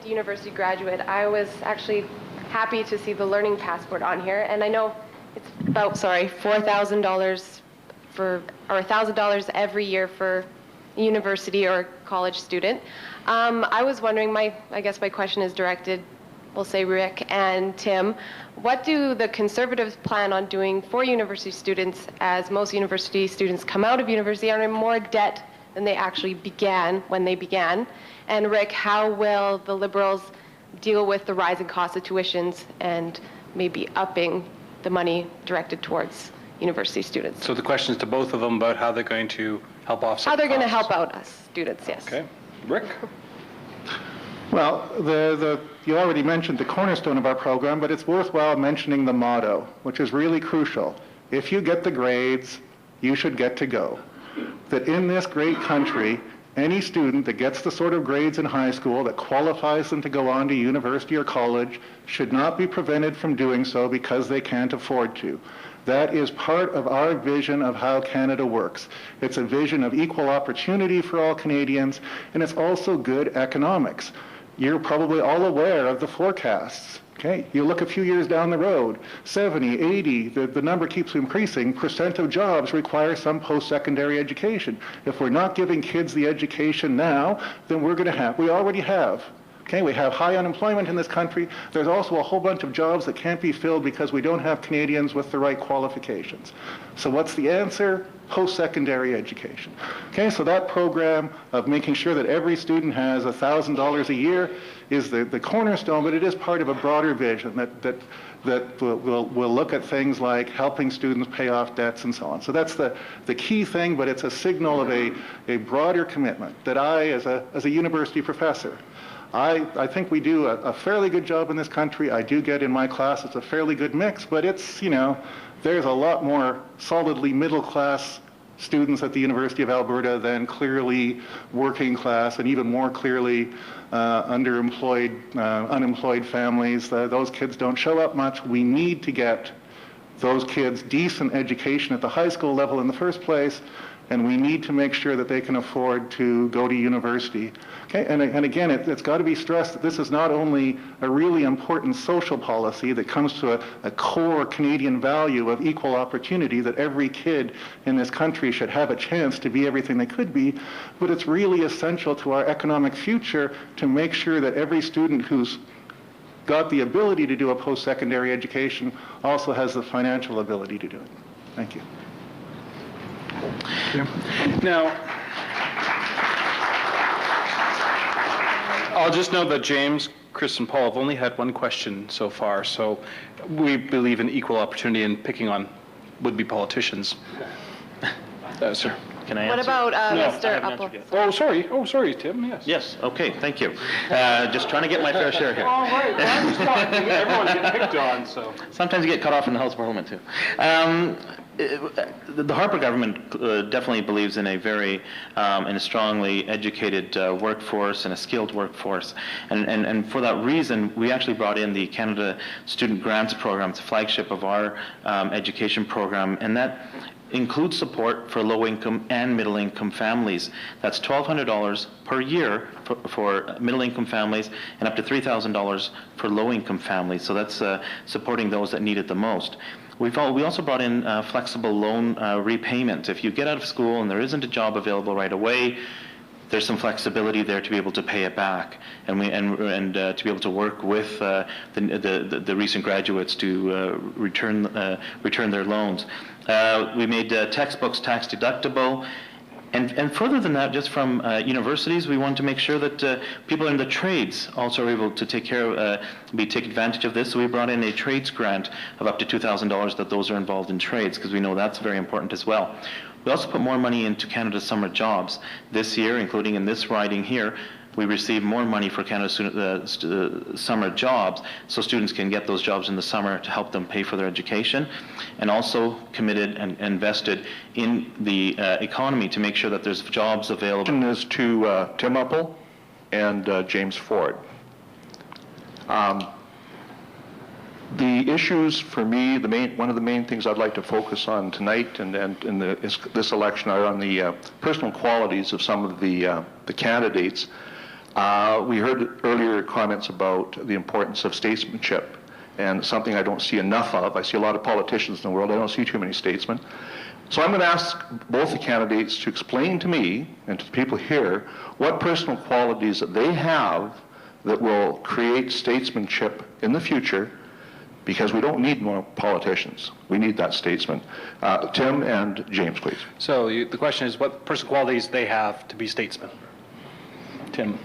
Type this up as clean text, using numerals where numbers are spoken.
University graduate, I was actually happy to see the learning passport on here, and I know it's about, $4,000 or $1,000 every year for a university or college student. I was wondering, I guess my question is directed, we'll say Rick and Tim, what do the Conservatives plan on doing for university students, as most university students come out of university are in more debt than they actually began when they began? And Rick, how will the Liberals deal with the rising cost of tuitions and maybe upping the money directed towards university students? So the question is to both of them about how they're going to help offset. How they're going to help out us students, yes. Okay. Rick? Well, you already mentioned the cornerstone of our program, but it's worthwhile mentioning the motto, which is really crucial. If you get the grades, you should get to go. That in this great country, any student that gets the sort of grades in high school that qualifies them to go on to university or college should not be prevented from doing so because they can't afford to. That is part of our vision of how Canada works. It's a vision of equal opportunity for all Canadians, and it's also good economics. You're probably all aware of the forecasts. Okay, you look a few years down the road, 70, 80, the number keeps increasing, % of jobs require some post-secondary education. If we're not giving kids the education now, then we already have. Okay, we have high unemployment in this country. There's also a whole bunch of jobs that can't be filled because we don't have Canadians with the right qualifications. So what's the answer? Post-secondary education. Okay, so that program of making sure that every student has $1,000 a year is the cornerstone, but it is part of a broader vision that will look at things like helping students pay off debts and so on. So that's the key thing, but it's a signal of a broader commitment that I, as a university professor, I think we do a fairly good job in this country. I do get in my class, it's a fairly good mix, but it's, there's a lot more solidly middle-class students at the University of Alberta than clearly working class and even more clearly underemployed, unemployed families. Those kids don't show up much. We need to get those kids decent education at the high school level in the first place, and we need to make sure that they can afford to go to university. Okay, and again, it's got to be stressed that this is not only a really important social policy that comes to a core Canadian value of equal opportunity, that every kid in this country should have a chance to be everything they could be, but it's really essential to our economic future to make sure that every student who's got the ability to do a post-secondary education also has the financial ability to do it. Thank you. Now, I'll just note that James, Chris, and Paul have only had one question so far, so we believe in equal opportunity and picking on would-be politicians. Sir. Can I answer? What about Mr. Uppal? Oh, sorry, Tim, yes. Yes, okay, thank you. Just trying to get my fair share here. All right, well, I'm just talking. Everyone's getting picked on, so. Sometimes you get cut off in the House of Parliament, too. The Harper government definitely believes in a very in a strongly educated workforce and a skilled workforce, and for that reason we actually brought in the Canada Student Grants Program. It's a flagship of our education program, and that includes support for low-income and middle-income families. That's $1,200 per year for middle-income families and up to $3,000 for low-income families. So that's supporting those that need it the most. We also brought in flexible loan repayment. If you get out of school and there isn't a job available right away, there's some flexibility there to be able to pay it back, and to be able to work with the recent graduates to return their loans. We made textbooks tax deductible. And further than that, just from universities, we wanted to make sure that people in the trades also are able to take advantage of this. So we brought in a trades grant of up to $2,000 that those are involved in trades, because we know that's very important as well. We also put more money into Canada's summer jobs. This year, including in this riding here, we received more money for Canada's summer jobs, so students can get those jobs in the summer to help them pay for their education, and also committed and invested in the economy to make sure that there's jobs available. The question is to Tim Uppal and James Ford. The issues for me, one of the main things I'd like to focus on tonight and in this election are on the personal qualities of some of the candidates. We heard earlier comments about the importance of statesmanship, and something I don't see enough of. I see a lot of politicians in the world. I don't see too many statesmen. So I'm going to ask both the candidates to explain to me and to the people here what personal qualities that they have that will create statesmanship in the future, because we don't need more politicians. We need that statesman. Tim and James, please. So the question is what personal qualities they have to be statesmen? Tim.